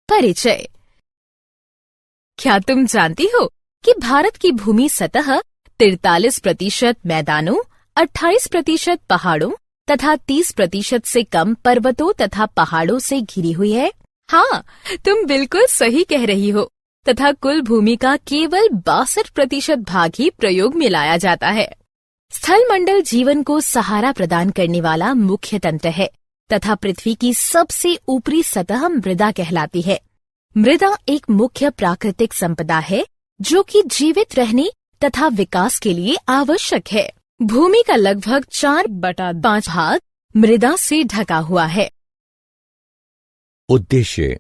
परिचय। क्या तुम जानती हो कि भारत की भूमि सतह 43% मैदानों, 28% पहाड़ों तथा 30% से कम पर्वतों तथा पहाड़ों से घिरी हुई है? हाँ, तुम बिल्कुल सही कह रही हो। तथा कुल भूमि का केवल 62% भाग ही प्रयोग में लाया जाता है। स्थलमंडल जीवन को सहारा प्रदान करने वाला मुख्य तंत्र है तथा पृथ्वी की सबसे ऊपरी सतह मृदा कहलाती है। मृदा एक मुख्य प्राकृतिक संपदा है जो कि जीवित रहने तथा विकास के लिए आवश्यक है। भूमि का लगभग 4/5 भाग मृदा से ढका हुआ है। उद्देश्य।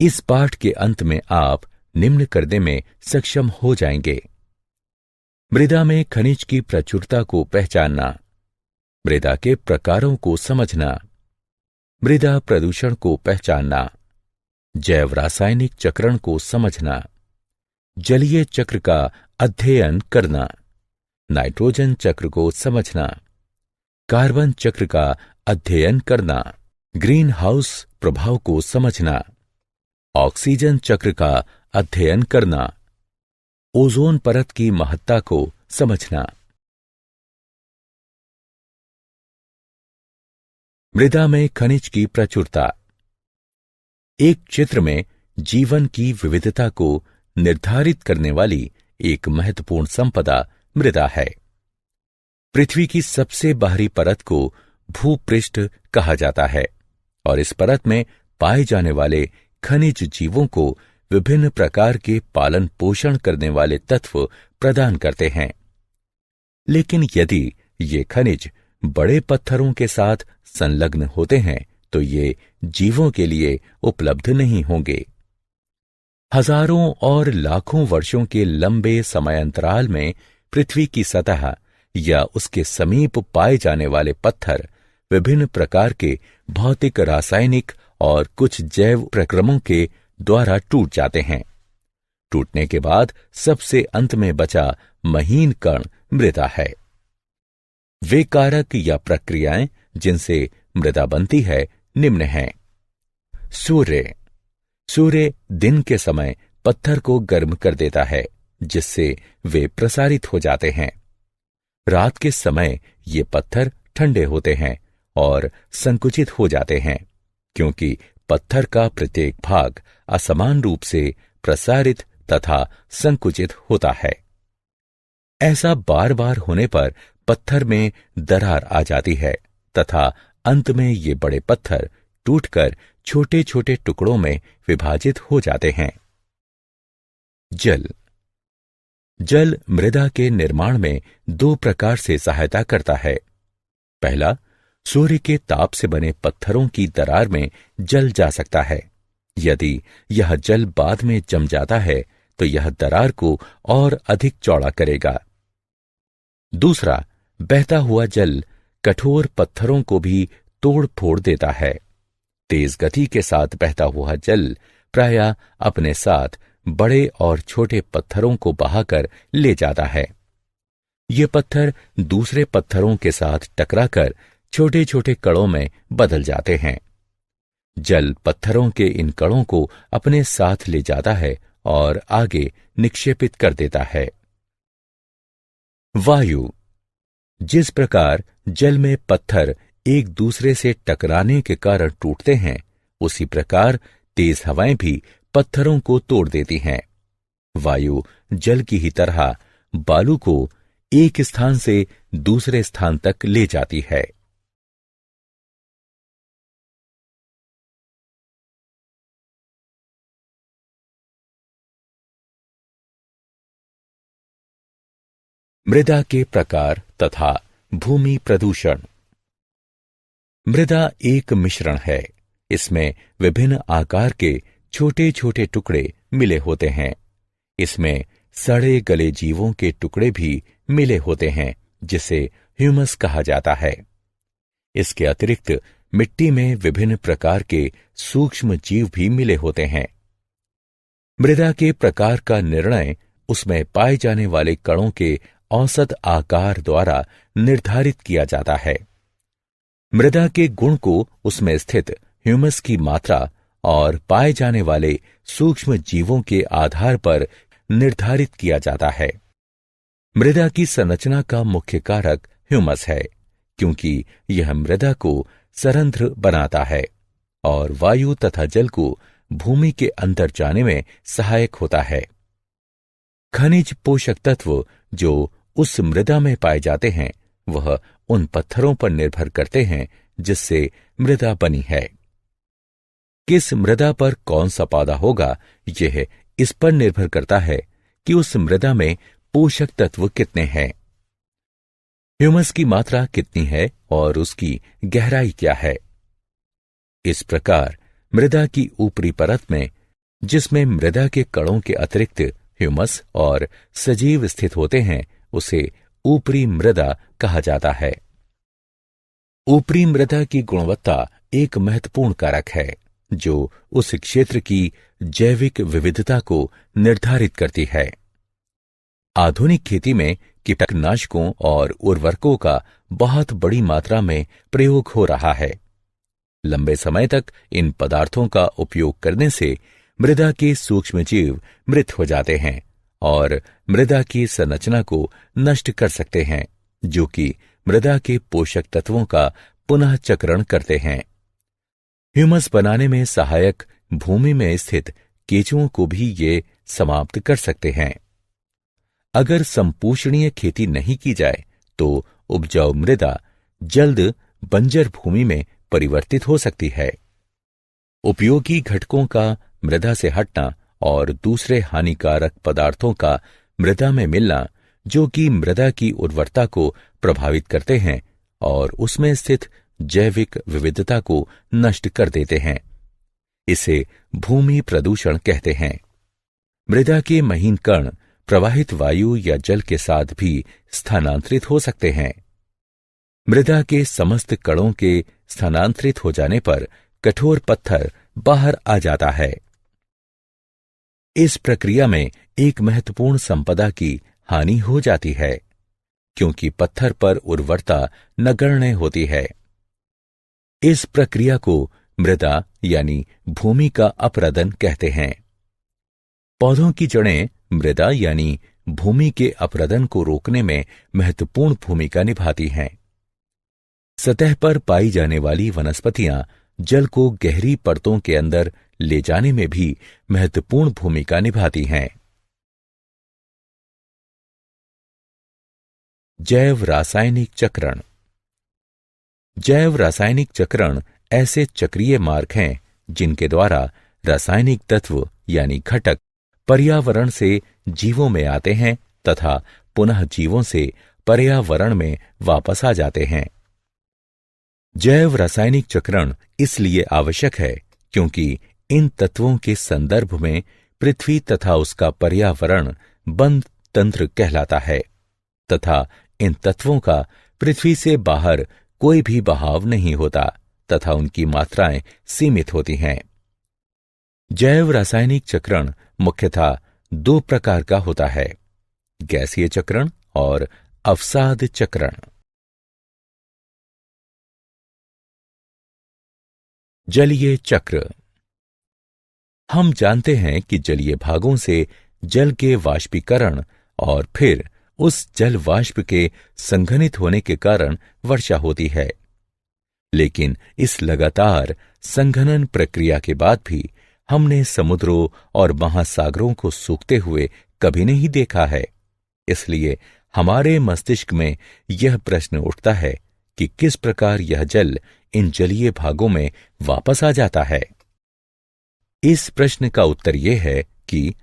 इस पाठ के अंत में आप निम्न करने में सक्षम हो जाएंगे: मृदा में खनिज की प्रचुरता को पहचानना, मृदा के प्रकारों को समझना, मृदा प्रदूषण को पहचानना, जैव रासायनिक चक्रण को समझना, जलीय चक्र का अध्ययन करना, नाइट्रोजन चक्र को समझना, कार्बन चक्र का अध्ययन करना, ग्रीन हाउस प्रभाव को समझना, ऑक्सीजन चक्र का अध्ययन करना, ओजोन परत की महत्ता को समझना। मृदा में खनिज की प्रचुरता। एक क्षेत्र में जीवन की विविधता को निर्धारित करने वाली एक महत्वपूर्ण संपदा मृदा है। पृथ्वी की सबसे बाहरी परत को भूपृष्ठ कहा जाता है और इस परत में पाए जाने वाले खनिज जीवों को विभिन्न प्रकार के पालन पोषण करने वाले तत्व प्रदान करते हैं। लेकिन यदि ये खनिज बड़े पत्थरों के साथ संलग्न होते हैं तो ये जीवों के लिए उपलब्ध नहीं होंगे। हजारों और लाखों वर्षों के लंबे समयांतराल में पृथ्वी की सतह या उसके समीप पाए जाने वाले पत्थर विभिन्न प्रकार के भौतिक, रासायनिक और कुछ जैव प्रक्रमों के द्वारा टूट जाते हैं। टूटने के बाद सबसे अंत में बचा महीन कण मृदा है। वे कारक या प्रक्रियाएं जिनसे मृदा बनती है निम्न हैं। सूर्य दिन के समय पत्थर को गर्म कर देता है जिससे वे प्रसारित हो जाते हैं। रात के समय ये पत्थर ठंडे होते हैं और संकुचित हो जाते हैं क्योंकि पत्थर का प्रत्येक भाग असमान रूप से प्रसारित तथा संकुचित होता है। ऐसा बार बार होने पर पत्थर में दरार आ जाती है तथा अंत में ये बड़े पत्थर टूटकर छोटे छोटे टुकड़ों में विभाजित हो जाते हैं। जल मृदा के निर्माण में दो प्रकार से सहायता करता है। पहला, सूर्य के ताप से बने पत्थरों की दरार में जल जा सकता है। यदि यह जल बाद में जम जाता है तो यह दरार को और अधिक चौड़ा करेगा। दूसरा, बहता हुआ जल कठोर पत्थरों को भी तोड़ फोड़ देता है। तेज गति के साथ बहता हुआ जल प्रायः अपने साथ बड़े और छोटे पत्थरों को बहाकर ले जाता है। ये पत्थर दूसरे पत्थरों के साथ टकराकर छोटे छोटे कणों में बदल जाते हैं। जल पत्थरों के इन कणों को अपने साथ ले जाता है और आगे निक्षेपित कर देता है। वायु। जिस प्रकार जल में पत्थर एक दूसरे से टकराने के कारण टूटते हैं, उसी प्रकार तेज हवाएं भी पत्थरों को तोड़ देती हैं। वायु जल की ही तरह बालू को एक स्थान से दूसरे स्थान तक ले जाती है। मृदा के प्रकार तथा भूमि प्रदूषण। मृदा एक मिश्रण है। इसमें विभिन्न आकार के छोटे छोटे टुकड़े मिले होते हैं। इसमें सड़े गले जीवों के टुकड़े भी मिले होते हैं जिसे ह्यूमस कहा जाता है। इसके अतिरिक्त मिट्टी में विभिन्न प्रकार के सूक्ष्म जीव भी मिले होते हैं। मृदा के प्रकार का निर्णय उसमें पाए जाने वाले कणों के औसत आकार द्वारा निर्धारित किया जाता है। मृदा के गुण को उसमें स्थित ह्यूमस की मात्रा और पाए जाने वाले सूक्ष्म जीवों के आधार पर निर्धारित किया जाता है। मृदा की संरचना का मुख्य कारक ह्यूमस है, क्योंकि यह मृदा को सरंध्र बनाता है और वायु तथा जल को भूमि के अंदर जाने में सहायक होता है। खनिज पोषक तत्व जो उस मृदा में पाए जाते हैं वह उन पत्थरों पर निर्भर करते हैं जिससे मृदा बनी है। किस मृदा पर कौन सा पौधा होगा, यह इस पर निर्भर करता है कि उस मृदा में पोषक तत्व कितने हैं, ह्यूमस की मात्रा कितनी है और उसकी गहराई क्या है। इस प्रकार मृदा की ऊपरी परत में, जिसमें मृदा के कणों के अतिरिक्त ह्यूमस और सजीव स्थित होते हैं, उसे ऊपरी मृदा कहा जाता है। ऊपरी मृदा की गुणवत्ता एक महत्वपूर्ण कारक है जो उस क्षेत्र की जैविक विविधता को निर्धारित करती है। आधुनिक खेती में कीटनाशकों और उर्वरकों का बहुत बड़ी मात्रा में प्रयोग हो रहा है। लंबे समय तक इन पदार्थों का उपयोग करने से मृदा के सूक्ष्मजीव मृत हो जाते हैं और मृदा की संरचना को नष्ट कर सकते हैं, जो कि मृदा के पोषक तत्वों का पुनः चक्रण करते हैं। ह्यूमस बनाने में सहायक भूमि में स्थित केंचुओं को भी ये समाप्त कर सकते हैं। अगर संपोषणीय खेती नहीं की जाए तो उपजाऊ मृदा जल्द बंजर भूमि में परिवर्तित हो सकती है। उपयोगी घटकों का मृदा से हटना और दूसरे हानिकारक पदार्थों का मृदा में मिलना, जो कि मृदा की उर्वरता को प्रभावित करते हैं और उसमें स्थित जैविक विविधता को नष्ट कर देते हैं, इसे भूमि प्रदूषण कहते हैं। मृदा के महीन कण प्रवाहित वायु या जल के साथ भी स्थानांतरित हो सकते हैं। मृदा के समस्त कणों के स्थानांतरित हो जाने पर कठोर पत्थर बाहर आ जाता है। इस प्रक्रिया में एक महत्वपूर्ण संपदा की हानि हो जाती है, क्योंकि पत्थर पर उर्वरता नगण्य होती है। इस प्रक्रिया को मृदा यानी भूमि का अपरदन कहते हैं। पौधों की जड़ें मृदा यानी भूमि के अपरदन को रोकने में महत्वपूर्ण भूमिका निभाती हैं। सतह पर पाई जाने वाली वनस्पतियां जल को गहरी परतों के अंदर ले जाने में भी महत्वपूर्ण भूमिका निभाती हैं। जैव रासायनिक चक्रण। जैव रासायनिक चक्रण ऐसे चक्रीय मार्ग हैं जिनके द्वारा रासायनिक तत्व यानी घटक पर्यावरण से जीवों में आते हैं तथा पुनः जीवों से पर्यावरण में वापस आ जाते हैं। जैव रासायनिक चक्रण इसलिए आवश्यक है क्योंकि इन तत्वों के संदर्भ में पृथ्वी तथा उसका पर्यावरण बंद तंत्र कहलाता है तथा इन तत्वों का पृथ्वी से बाहर कोई भी बहाव नहीं होता तथा उनकी मात्राएं सीमित होती हैं। जैव रासायनिक चक्रण मुख्यतः दो प्रकार का होता है, गैसीय चक्रण और अवसाद चक्रण। जलीय चक्र। हम जानते हैं कि जलीय भागों से जल के वाष्पीकरण और फिर उस जल वाष्प के संघनित होने के कारण वर्षा होती है, लेकिन इस लगातार संघनन प्रक्रिया के बाद भी हमने समुद्रों और महासागरों को सूखते हुए कभी नहीं देखा है। इसलिए हमारे मस्तिष्क में यह प्रश्न उठता है कि किस प्रकार यह जल इन जलीय भागों में वापस आ जाता है। इस प्रश्न का उत्तर यह है कि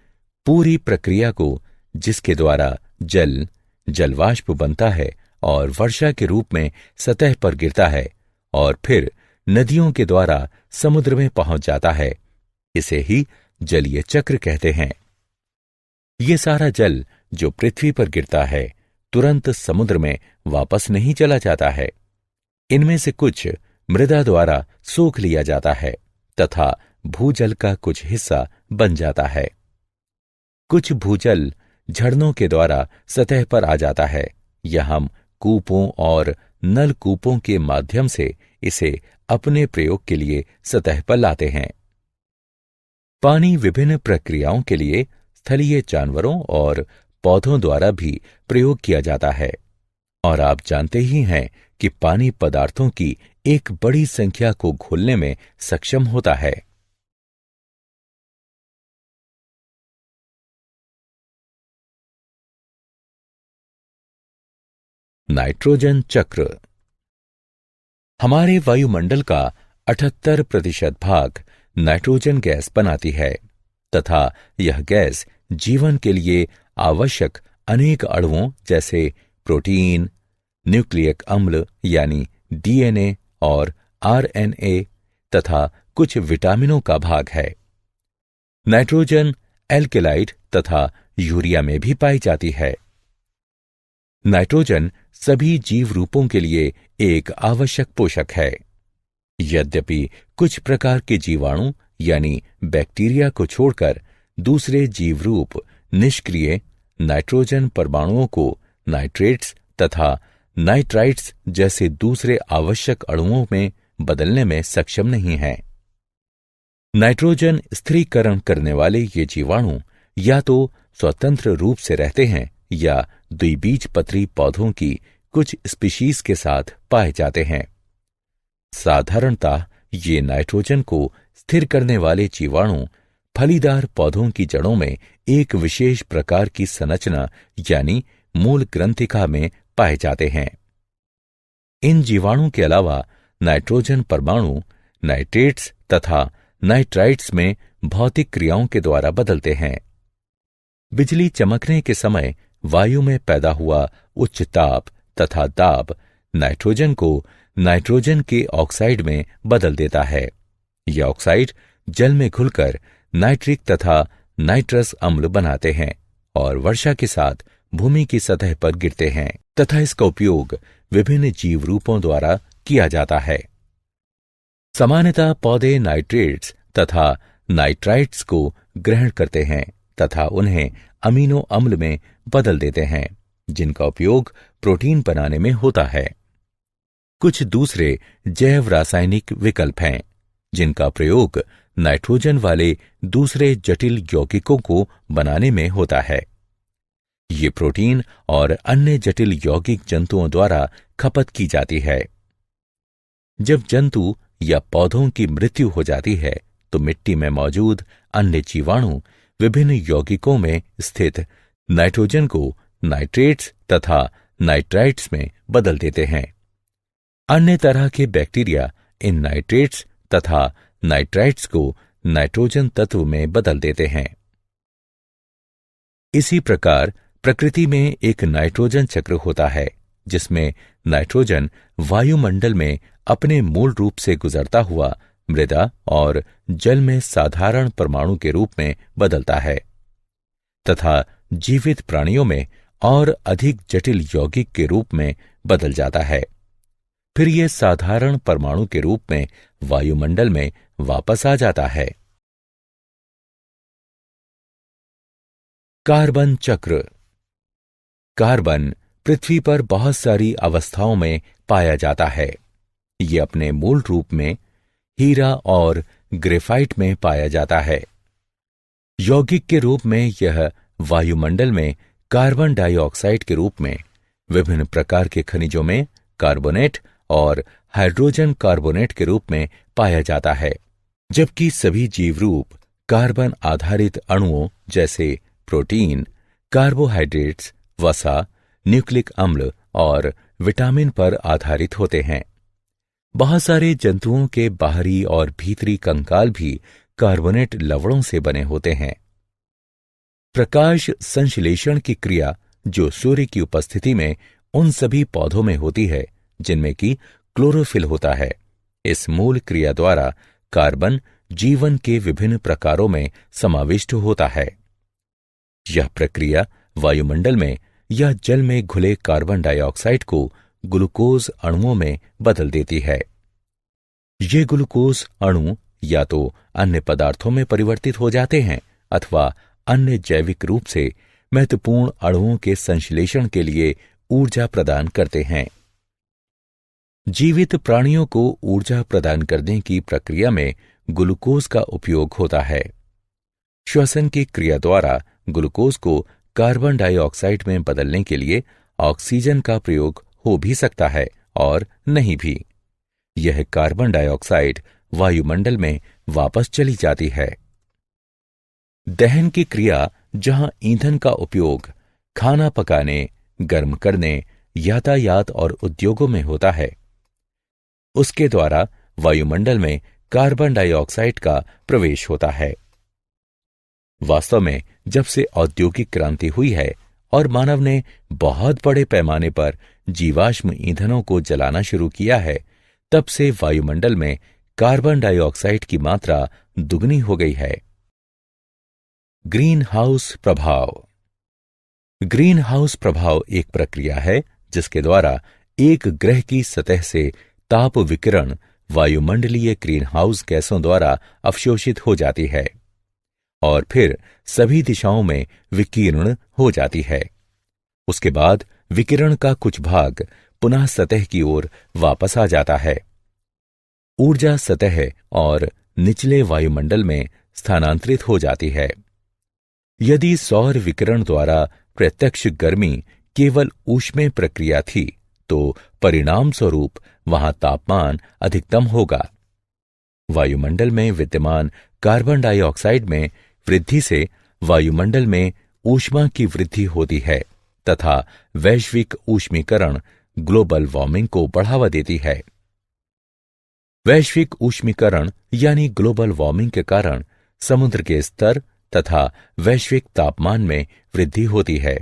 पूरी प्रक्रिया को, जिसके द्वारा जल जलवाष्प बनता है और वर्षा के रूप में सतह पर गिरता है और फिर नदियों के द्वारा समुद्र में पहुंच जाता है, इसे ही जलीय चक्र कहते हैं। ये सारा जल जो पृथ्वी पर गिरता है तुरंत समुद्र में वापस नहीं चला जाता है। इनमें से कुछ मृदा द्वारा सोख लिया जाता है तथा भूजल का कुछ हिस्सा बन जाता है। कुछ भूजल झरनों के द्वारा सतह पर आ जाता है या हम कूपों और नलकूपों के माध्यम से इसे अपने प्रयोग के लिए सतह पर लाते हैं। पानी विभिन्न प्रक्रियाओं के लिए स्थलीय जानवरों और पौधों द्वारा भी प्रयोग किया जाता है, और आप जानते ही हैं कि पानी पदार्थों की एक बड़ी संख्या को घोलने में सक्षम होता है। नाइट्रोजन चक्र। हमारे वायुमंडल का 78% भाग नाइट्रोजन गैस बनाती है तथा यह गैस जीवन के लिए आवश्यक अनेक अणुओं जैसे प्रोटीन, न्यूक्लिक अम्ल यानी डीएनए और आरएनए तथा कुछ विटामिनों का भाग है। नाइट्रोजन एल्केलाइड तथा यूरिया में भी पाई जाती है। नाइट्रोजन सभी जीव रूपों के लिए एक आवश्यक पोषक है। यद्यपि कुछ प्रकार के जीवाणु यानी बैक्टीरिया को छोड़कर दूसरे जीव रूप निष्क्रिय नाइट्रोजन परमाणुओं को नाइट्रेट्स तथा नाइट्राइट्स जैसे दूसरे आवश्यक अणुओं में बदलने में सक्षम नहीं हैं। नाइट्रोजन स्थिरीकरण करने वाले ये जीवाणु या तो स्वतंत्र रूप से रहते हैं या द्विबीजपत्री पौधों की कुछ स्पीशीज के साथ पाए जाते हैं। साधारणतः ये नाइट्रोजन को स्थिर करने वाले जीवाणु फलीदार पौधों की जड़ों में एक विशेष प्रकार की संरचना यानी मूल ग्रंथिका में पाए जाते हैं। इन जीवाणु के अलावा नाइट्रोजन परमाणु नाइट्रेट्स तथा नाइट्राइट्स में भौतिक क्रियाओं के द्वारा बदलते हैं। बिजली चमकने के समय वायु में पैदा हुआ उच्च ताप तथा दाब नाइट्रोजन को नाइट्रोजन के ऑक्साइड में बदल देता है। यह ऑक्साइड जल में घुलकर नाइट्रिक तथा नाइट्रस अम्ल बनाते हैं और वर्षा के साथ भूमि की सतह पर गिरते हैं तथा इसका उपयोग विभिन्न जीव रूपों द्वारा किया जाता है। सामान्यतः पौधे नाइट्रेट्स तथा नाइट्राइट्स को ग्रहण करते हैं तथा उन्हें अमीनो अम्ल में बदल देते हैं, जिनका उपयोग प्रोटीन बनाने में होता है। कुछ दूसरे जैव रासायनिक विकल्प हैं जिनका प्रयोग नाइट्रोजन वाले दूसरे जटिल यौगिकों को बनाने में होता है। ये प्रोटीन और अन्य जटिल यौगिक जंतुओं द्वारा खपत की जाती है। जब जंतु या पौधों की मृत्यु हो जाती है तो मिट्टी में मौजूद अन्य जीवाणु विभिन्न यौगिकों में स्थित नाइट्रोजन को नाइट्रेट्स तथा नाइट्राइट्स में बदल देते हैं। अन्य तरह के बैक्टीरिया इन नाइट्रेट्स तथा नाइट्राइट्स को नाइट्रोजन तत्व में बदल देते हैं। इसी प्रकार प्रकृति में एक नाइट्रोजन चक्र होता है जिसमें नाइट्रोजन वायुमंडल में अपने मूल रूप से गुजरता हुआ मृदा और जल में साधारण परमाणु के रूप में बदलता है तथा जीवित प्राणियों में और अधिक जटिल यौगिक के रूप में बदल जाता है। फिर यह साधारण परमाणु के रूप में वायुमंडल में वापस आ जाता है। कार्बन चक्र। कार्बन पृथ्वी पर बहुत सारी अवस्थाओं में पाया जाता है। ये अपने मूल रूप में हीरा और ग्रेफाइट में पाया जाता है। यौगिक के रूप में यह वायुमंडल में कार्बन डाइऑक्साइड के रूप में विभिन्न प्रकार के खनिजों में कार्बोनेट और हाइड्रोजन कार्बोनेट के रूप में पाया जाता है, जबकि सभी जीव रूप कार्बन आधारित अणुओं जैसे प्रोटीन, कार्बोहाइड्रेट्स, वसा, न्यूक्लिक अम्ल और विटामिन पर आधारित होते हैं। बहुत सारे जंतुओं के बाहरी और भीतरी कंकाल भी कार्बोनेट लवणों से बने होते हैं। प्रकाश संश्लेषण की क्रिया जो सूर्य की उपस्थिति में उन सभी पौधों में होती है जिनमें कि क्लोरोफिल होता है, इस मूल क्रिया द्वारा कार्बन जीवन के विभिन्न प्रकारों में समाविष्ट होता है। यह प्रक्रिया वायुमंडल में या जल में घुले कार्बन डाइऑक्साइड को ग्लूकोज अणुओं में बदल देती है। ये ग्लूकोज अणु या तो अन्य पदार्थों में परिवर्तित हो जाते हैं अथवा अन्य जैविक रूप से महत्वपूर्ण अणुओं के संश्लेषण के लिए ऊर्जा प्रदान करते हैं। जीवित प्राणियों को ऊर्जा प्रदान करने की प्रक्रिया में ग्लूकोज का उपयोग होता है। श्वसन की क्रिया द्वारा ग्लूकोज को कार्बन डाइऑक्साइड में बदलने के लिए ऑक्सीजन का प्रयोग हो भी सकता है और नहीं भी। यह कार्बन डाइऑक्साइड वायुमंडल में वापस चली जाती है। दहन की क्रिया, जहां ईंधन का उपयोग खाना पकाने, गर्म करने, यातायात और उद्योगों में होता है, उसके द्वारा वायुमंडल में कार्बन डाइऑक्साइड का प्रवेश होता है। वास्तव में जब से औद्योगिक क्रांति हुई है और मानव ने बहुत बड़े पैमाने पर जीवाश्म ईंधनों को जलाना शुरू किया है, तब से वायुमंडल में कार्बन डाइऑक्साइड की मात्रा दुगनी हो गई है। ग्रीन हाउस प्रभाव। ग्रीन हाउस प्रभाव एक प्रक्रिया है जिसके द्वारा एक ग्रह की सतह से ताप विकिरण वायुमंडलीय ग्रीन हाउस गैसों द्वारा अवशोषित हो जाती है और फिर सभी दिशाओं में विकीर्ण हो जाती है। उसके बाद विकिरण का कुछ भाग पुनः सतह की ओर वापस आ जाता है। ऊर्जा सतह और निचले वायुमंडल में स्थानांतरित हो जाती है। यदि सौर विकिरण द्वारा प्रत्यक्ष गर्मी केवल ऊष्मीय प्रक्रिया थी, तो परिणाम स्वरूप वहां तापमान अधिकतम होगा। वायुमंडल में विद्यमान कार्बन डाइऑक्साइड में वृद्धि से वायुमंडल में ऊष्मा की वृद्धि होती है तथा वैश्विक ऊष्मीकरण ग्लोबल वार्मिंग को बढ़ावा देती है। वैश्विक ऊष्मीकरण यानी ग्लोबल वार्मिंग के कारण समुद्र के स्तर तथा वैश्विक तापमान में वृद्धि होती है।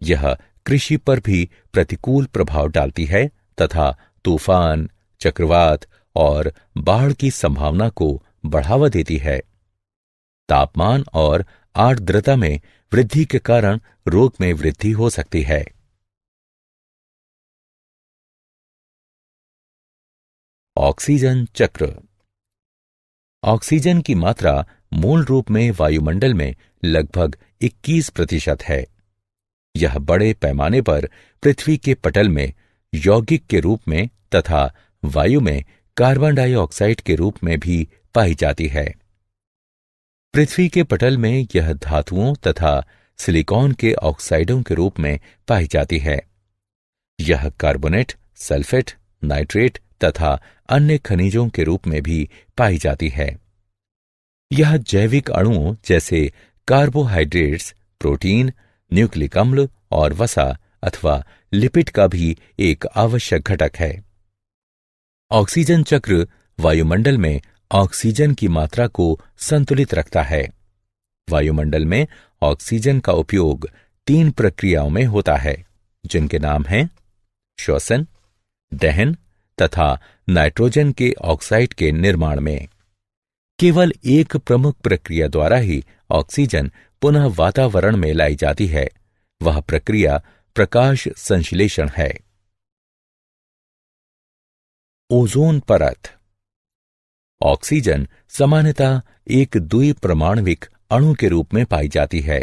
यह कृषि पर भी प्रतिकूल प्रभाव डालती है तथा तूफान, चक्रवात और बाढ़ की संभावना को बढ़ावा देती है। तापमान और आर्द्रता में वृद्धि के कारण रोग में वृद्धि हो सकती है। ऑक्सीजन चक्र। ऑक्सीजन की मात्रा मूल रूप में वायुमंडल में लगभग 21% है। यह बड़े पैमाने पर पृथ्वी के पटल में यौगिक के रूप में तथा वायु में कार्बन डाइऑक्साइड के रूप में भी पाई जाती है। पृथ्वी के पटल में यह धातुओं तथा सिलिकॉन के ऑक्साइडों के रूप में पाई जाती है। यह कार्बोनेट, सल्फेट, नाइट्रेट तथा अन्य खनिजों के रूप में भी पाई जाती है। यह जैविक अणुओं जैसे कार्बोहाइड्रेट्स, प्रोटीन, न्यूक्लिक अम्ल और वसा अथवा लिपिड का भी एक आवश्यक घटक है। ऑक्सीजन चक्र वायुमंडल में ऑक्सीजन की मात्रा को संतुलित रखता है। वायुमंडल में ऑक्सीजन का उपयोग 3 प्रक्रियाओं में होता है, जिनके नाम हैं श्वसन, दहन तथा नाइट्रोजन के ऑक्साइड के निर्माण में। केवल एक प्रमुख प्रक्रिया द्वारा ही ऑक्सीजन पुनः वातावरण में लाई जाती है। वह प्रक्रिया प्रकाश संश्लेषण है। ओजोन परत। ऑक्सीजन सामान्यतः एक द्विपरमाणविक अणु के रूप में पाई जाती है।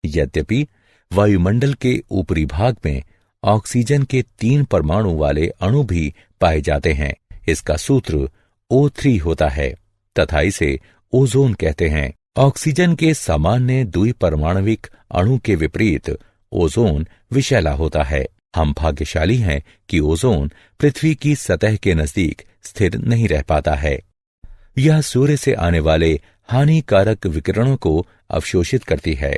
यद्यपि वायुमंडल के ऊपरी भाग में ऑक्सीजन के 3 परमाणु वाले अणु भी पाए जाते हैं। इसका सूत्र O3 होता है तथा इसे ओजोन कहते हैं। ऑक्सीजन के सामान्य द्विपरमाणविक अणु के विपरीत ओजोन विषैला होता है। हम भाग्यशाली हैं कि ओजोन पृथ्वी की सतह के नजदीक स्थिर नहीं रह पाता है। यह सूर्य से आने वाले हानिकारक विकिरणों को अवशोषित करती है।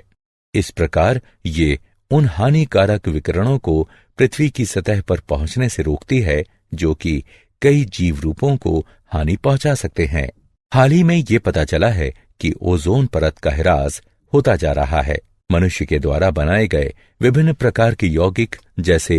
इस प्रकार ये उन हानिकारक विकिरणों को पृथ्वी की सतह पर पहुंचने से रोकती है, जो कि कई जीव रूपों को हानि पहुंचा सकते हैं। हाल ही में ये पता चला है कि ओजोन परत का ह्रास होता जा रहा है। मनुष्य के द्वारा बनाए गए विभिन्न प्रकार के यौगिक जैसे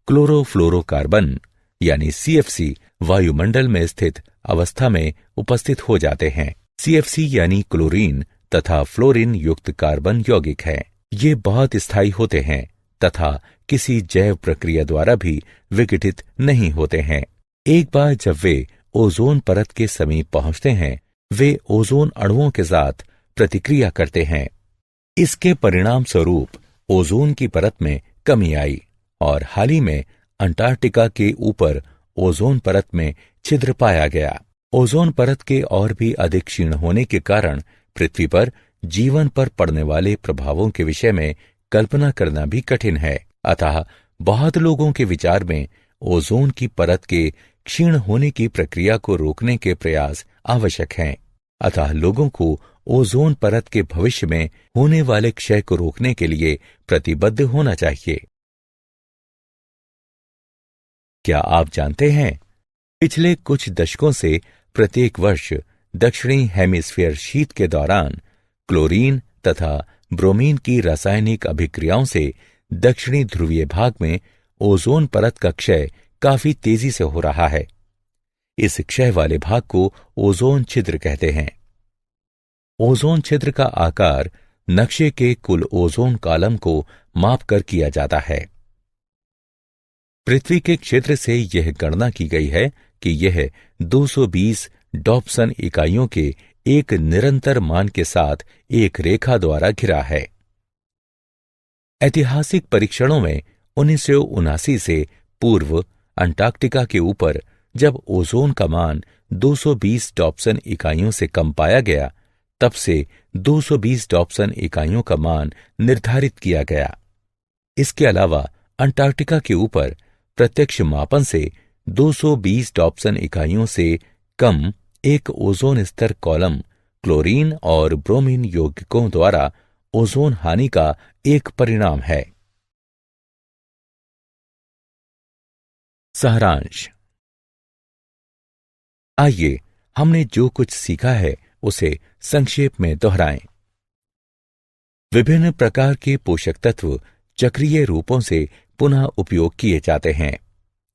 क्लोरोफ्लोरोकार्बन यानी CFC वायुमंडल में स्थित अवस्था में उपस्थित हो जाते हैं। CFC यानी क्लोरीन तथा फ्लोरीन युक्त कार्बन यौगिक हैं। ये बहुत स्थायी होते हैं तथा किसी जैव प्रक्रिया द्वारा भी विघटित नहीं होते हैं। एक बार जब वे ओजोन परत के समीप पहुंचते हैं, वे ओजोन अणुओं के साथ प्रतिक्रिया करते हैं। इसके परिणाम स्वरूप ओजोन की परत में कमी आई और हाल ही में अंटार्कटिका के ऊपर ओजोन परत में छिद्र पाया गया। ओजोन परत के और भी अधिक क्षीण होने के कारण पृथ्वी पर जीवन पर पड़ने वाले प्रभावों के विषय में कल्पना करना भी कठिन है। अतः बहुत लोगों के विचार में ओजोन की परत के क्षीण होने की प्रक्रिया को रोकने के प्रयास आवश्यक हैं। अतः लोगों को ओजोन परत के भविष्य में होने वाले क्षय को रोकने के लिए प्रतिबद्ध होना चाहिए। क्या आप जानते हैं, पिछले कुछ दशकों से प्रत्येक वर्ष दक्षिणी हेमिस्फीयर शीत के दौरान क्लोरीन तथा ब्रोमीन की रासायनिक अभिक्रियाओं से दक्षिणी ध्रुवीय भाग में ओजोन परत का क्षय काफी तेजी से हो रहा है। इस क्षय वाले भाग को ओजोन छिद्र कहते हैं। ओजोन छिद्र का आकार नक्शे के कुल ओजोन कॉलम को मापकर किया जाता है। पृथ्वी के क्षेत्र से यह गणना की गई है कि यह 220 डॉप्सन इकाइयों के एक निरंतर मान के साथ एक रेखा द्वारा घिरा है। ऐतिहासिक परीक्षणों में 1979 से पूर्व अंटार्कटिका के ऊपर जब ओजोन का मान 220 डॉप्सन इकाइयों से कम पाया गया, तब से 220 डॉप्सन इकाइयों का मान निर्धारित किया गया। इसके अलावा अंटार्कटिका के ऊपर प्रत्यक्ष मापन से 220 डॉप्सन इकाइयों से कम एक ओजोन स्तर कॉलम क्लोरीन और ब्रोमीन यौगिकों द्वारा ओजोन हानि का एक परिणाम है। सारांश। आइए हमने जो कुछ सीखा है उसे संक्षेप में दोहराएं। विभिन्न प्रकार के पोषक तत्व चक्रीय रूपों से पुनः उपयोग किए जाते हैं।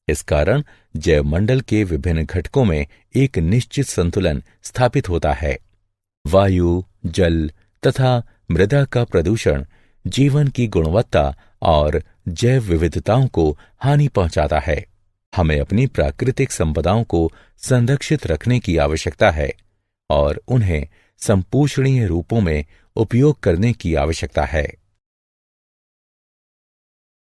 इस कारण जैवमंडल के विभिन्न घटकों में एक निश्चित संतुलन स्थापित होता है। वायु, जल तथा मृदा का प्रदूषण जीवन की गुणवत्ता और जैव विविधताओं को हानि पहुंचाता है। हमें अपनी प्राकृतिक संपदाओं को संरक्षित रखने की आवश्यकता है और उन्हें संपोषणीय रूपों में उपयोग करने की आवश्यकता है।